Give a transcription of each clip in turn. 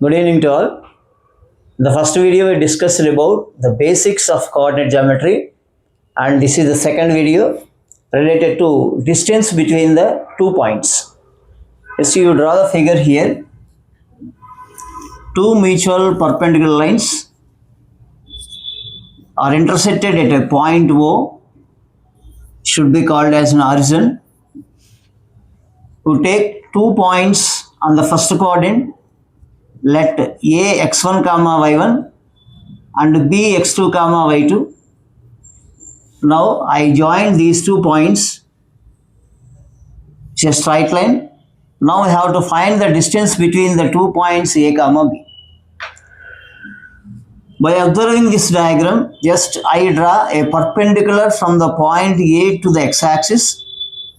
Good evening to all. In the first video we discussed about the basics of coordinate geometry, and this is the second video related to distance between the 2 points. As you draw the figure here, two mutual perpendicular lines are intersected at a point O, should be called as an origin. To take 2 points on the first quadrant, let A x1 comma y1 and B x2 comma y2. Now I join these 2 points, it's a straight line. Now I have to find the distance between the 2 points A comma B. By observing this diagram, just I draw a perpendicular from the point A to the x-axis.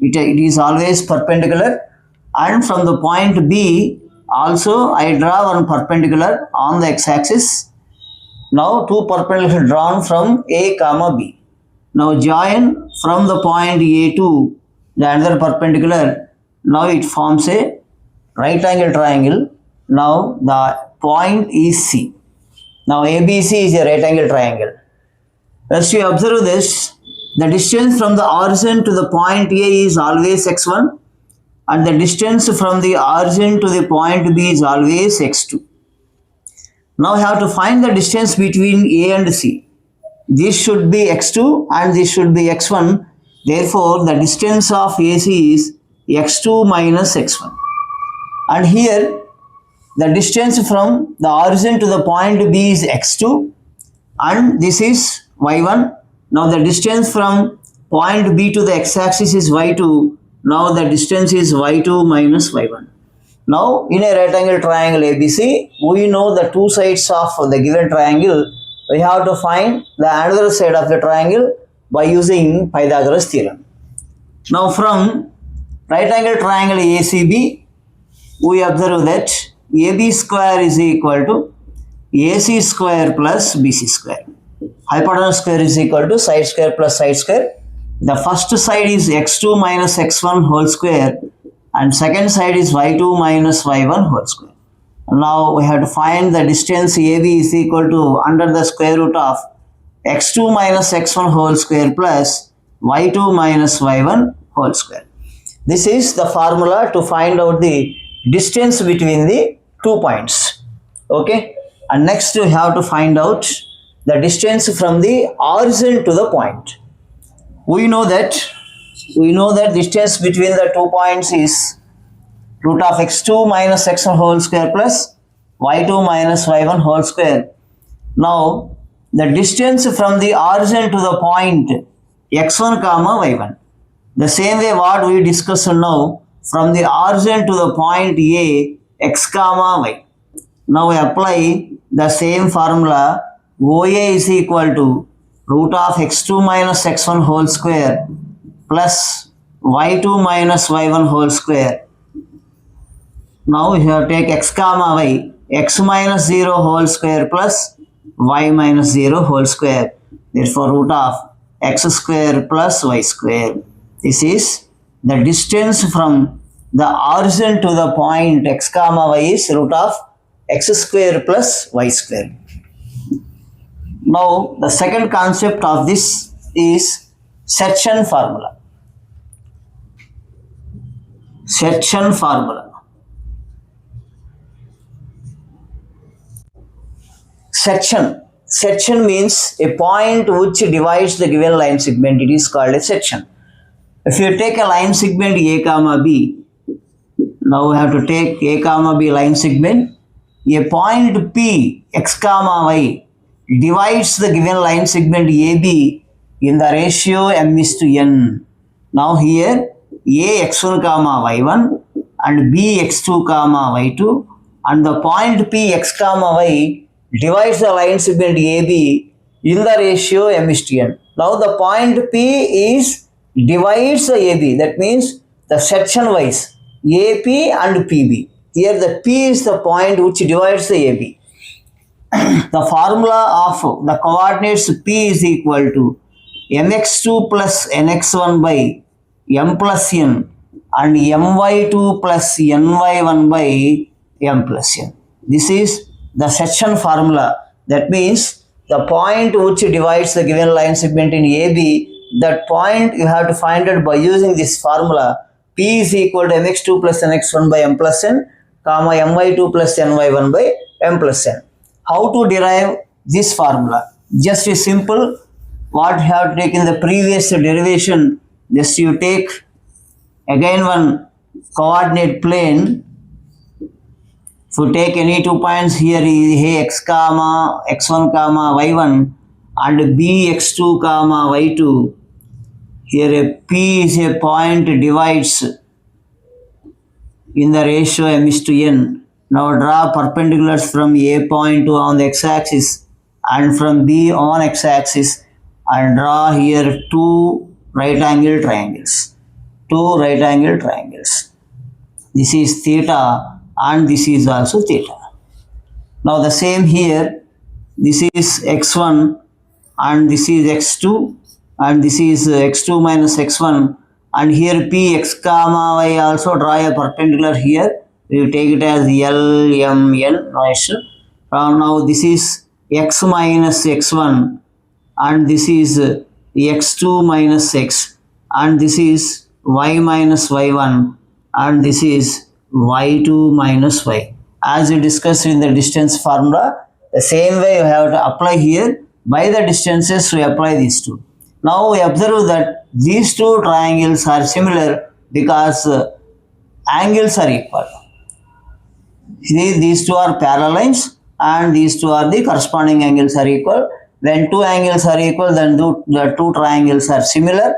It is always perpendicular, and from the point B also I draw one perpendicular on the x-axis. Now two perpendiculars drawn from A comma B. Now join from the point A to the another perpendicular. Now it forms a right angle triangle. Now the point is C. Now ABC is a right angle triangle. As you observe this, the distance from the origin to the point A is always x1, and the distance from the origin to the point B is always x2. Now I have to find the distance between A and C. This should be x2 and this should be x1. Therefore, the distance of AC is x2 minus x1. And here, the distance from the origin to the point B is x2, and this is y1. Now the distance from point B to the x-axis is y2. Now the distance is y2 minus y1. Now in a right angle triangle ABC, we know the two sides of the given triangle. We have to find the other side of the triangle by using Pythagoras theorem. Now from right angle triangle ACB, we observe that AB square is equal to AC square plus BC square. Hypotenuse square is equal to side square plus side square. The first side is x2 minus x1 whole square, and second side is y2 minus y1 whole square. Now we have to find the distance AB is equal to under the square root of x2 minus x1 whole square plus y2 minus y1 whole square. This is the formula to find out the distance between the 2 points. Okay, and next we have to find out the distance from the origin to the point. We know that distance between the 2 points is root of x2 minus x1 whole square plus y2 minus y1 whole square. Now the distance from the origin to the point x1 comma y1. The same way what we discussed now, from the origin to the point A, x comma y. Now we apply the same formula. OA is equal to root of x2 minus x1 whole square plus y2 minus y1 whole square. Now we have to take x comma y, x minus 0 whole square plus y minus 0 whole square. Therefore root of x square plus y square. This is the distance from the origin to the point x comma y is root of x square plus y square. Now the second concept of this is section formula. Section formula. Section means a point which divides the given line segment. It is called a section. If you take a line segment A comma B, now we have to take A comma B line segment. A point P x comma y divides the given line segment AB in the ratio m is to n. Now here A x1 comma y1 and B x2 comma y2, and the point P x comma y divides the line segment AB in the ratio m is to n. Now the point P is divides the AB, that means the section wise AP and PB. Here the P is the point which divides the AB. The formula of the coordinates P is equal to mx2 plus nx1 by m plus n and my2 plus ny1 by m plus n. This is the section formula. That means the point which divides the given line segment in AB, that point you have to find it by using this formula. P is equal to mx2 plus nx1 by m plus n, comma my2 plus ny1 by m plus n. How to derive this formula? Just a simple, what you have to take in the previous derivation, just you take again one coordinate plane. If you take any 2 points here, x comma x1 comma y1 and b x2 comma y2. Here a P is a point divides in the ratio m is to n. Now draw perpendiculars from A point to on the x-axis and from B on x-axis, and draw here two right angle triangles. This is theta and this is also theta. Now the same here, this is x1 and this is x2 and this is x2 minus x1, and here p x comma y also draw a perpendicular here. We take it as L, M, N, no issue. Now this is x minus x1 and this is x2 minus x, and this is y minus y1 and this is y2 minus y. As we discussed in the distance formula, the same way you have to apply here. By the distances we apply these two. Now we observe that these two triangles are similar because angles are equal. See, these two are parallel lines and these two are the corresponding angles are equal. When two angles are equal, then the two triangles are similar.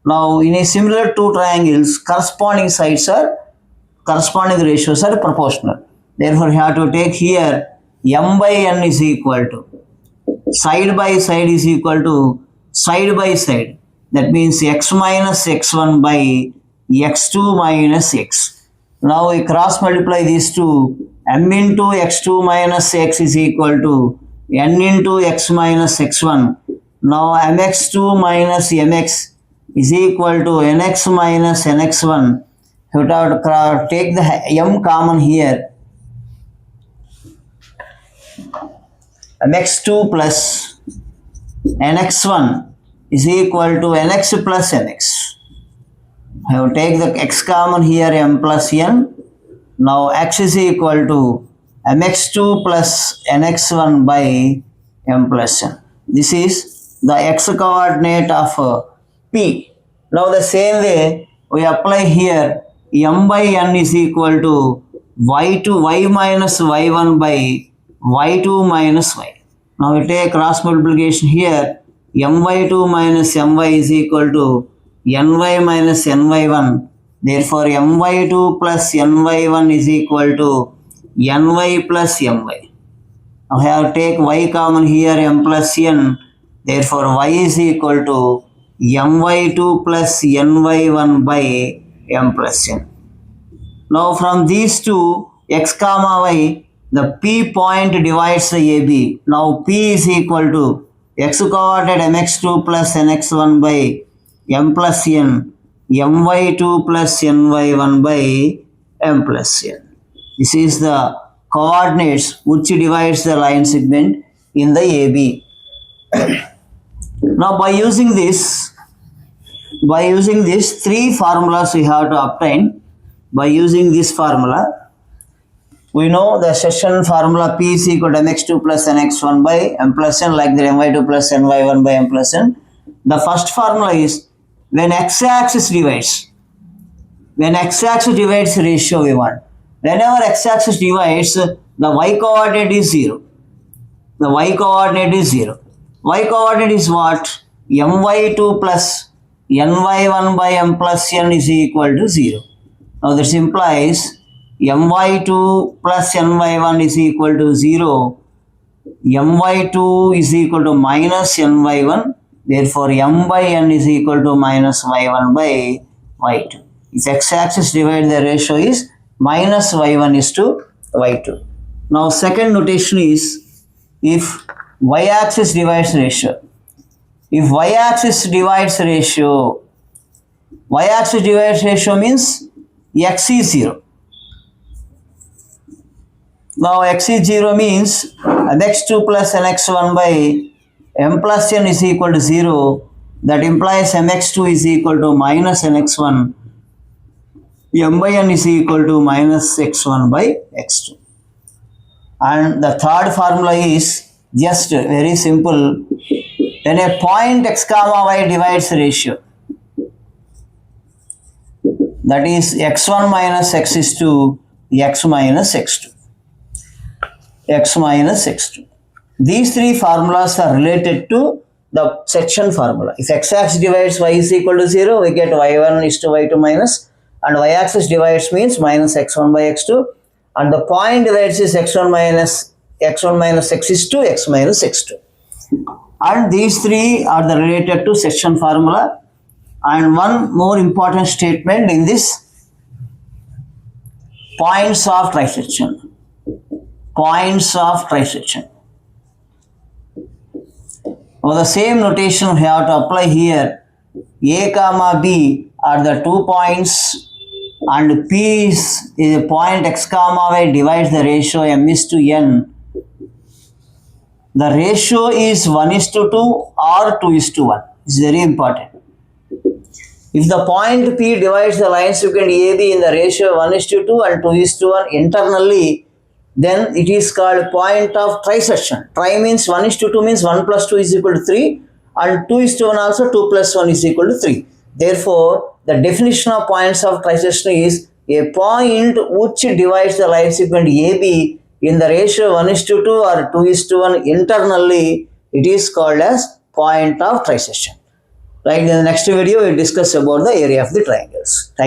Now in a similar two triangles, corresponding ratios are proportional. Therefore you have to take here m by n is equal to side by side is equal to side by side. That means x minus x1 by x2 minus x. Now we cross multiply these two. M into x2 minus x is equal to n into x minus x1. Now mx2 minus mx is equal to nx minus nx1. You have to take the m common here. mx2 plus nx1 is equal to nx plus nx. I will take the x common here, m plus n. Now x is equal to mx2 plus nx1 by m plus n. This is the x coordinate of P. Now the same way we apply here m by n is equal to y minus y1 by y2 minus y. Now we take cross multiplication here. My2 minus my is equal to ny minus ny1. Therefore my2 plus ny1 is equal to ny plus my. Now I have to take y common here, m plus n. Therefore y is equal to my2 plus ny1 by m plus n. Now from these two, x comma y, the P point divides the AB. Now P is equal to x coordinate mx2 plus nx1 by m plus n, my2 plus ny1 by m plus n. This is the coordinates which divides the line segment in the AB. Now by using this three formulas we have to obtain. By using this formula, we know the section formula P is equal to mx2 plus nx1 by m plus n, like the my2 plus ny1 by m plus n. The first formula is when x-axis divides ratio we want. Whenever x-axis divides, the y coordinate is 0. Y coordinate is what? my2 plus ny1 by m plus n is equal to 0. Now this implies my2 plus ny1 is equal to 0. my2 is equal to minus ny1. Therefore m by n is equal to minus y1 by y2. If x-axis divides, the ratio is minus y1 is to y2. Now second notation is if y-axis divides ratio. If y-axis divides ratio means x is 0. Now x is 0 means mx2 plus nx1 by m plus n is equal to 0. That implies mx2 is equal to minus nx1. M by n is equal to minus x1 by x2. And the third formula is just very simple. When a point x comma y divides the ratio, that is x1 minus x is to x minus x2. X minus x2. These three formulas are related to the section formula. If x-axis divides y is equal to 0, we get y1 is to y2 minus, and y-axis divides means minus x1 by x2, and the point divides is x1 minus x is to x minus x2. And these three are the related to section formula. And one more important statement in this: points of trisection. Points of trisection. Now the same notation we have to apply here. A comma B are the 2 points, and P is a point x comma y divides the ratio m is to n. The ratio is 1 is to 2 or 2 is to 1. It's very important. If the point P divides the line segment AB in the ratio 1 is to 2 and 2 is to 1 internally, then it is called point of trisection. Tri means 1 is to 2 means 1 plus 2 is equal to 3, and 2 is to 1 also 2 plus 1 is equal to 3. Therefore, the definition of points of trisection is a point which divides the line segment AB in the ratio 1 is to 2 or 2 is to 1 internally, it is called as point of trisection. Right, in the next video we will discuss about the area of the triangles. Thank you.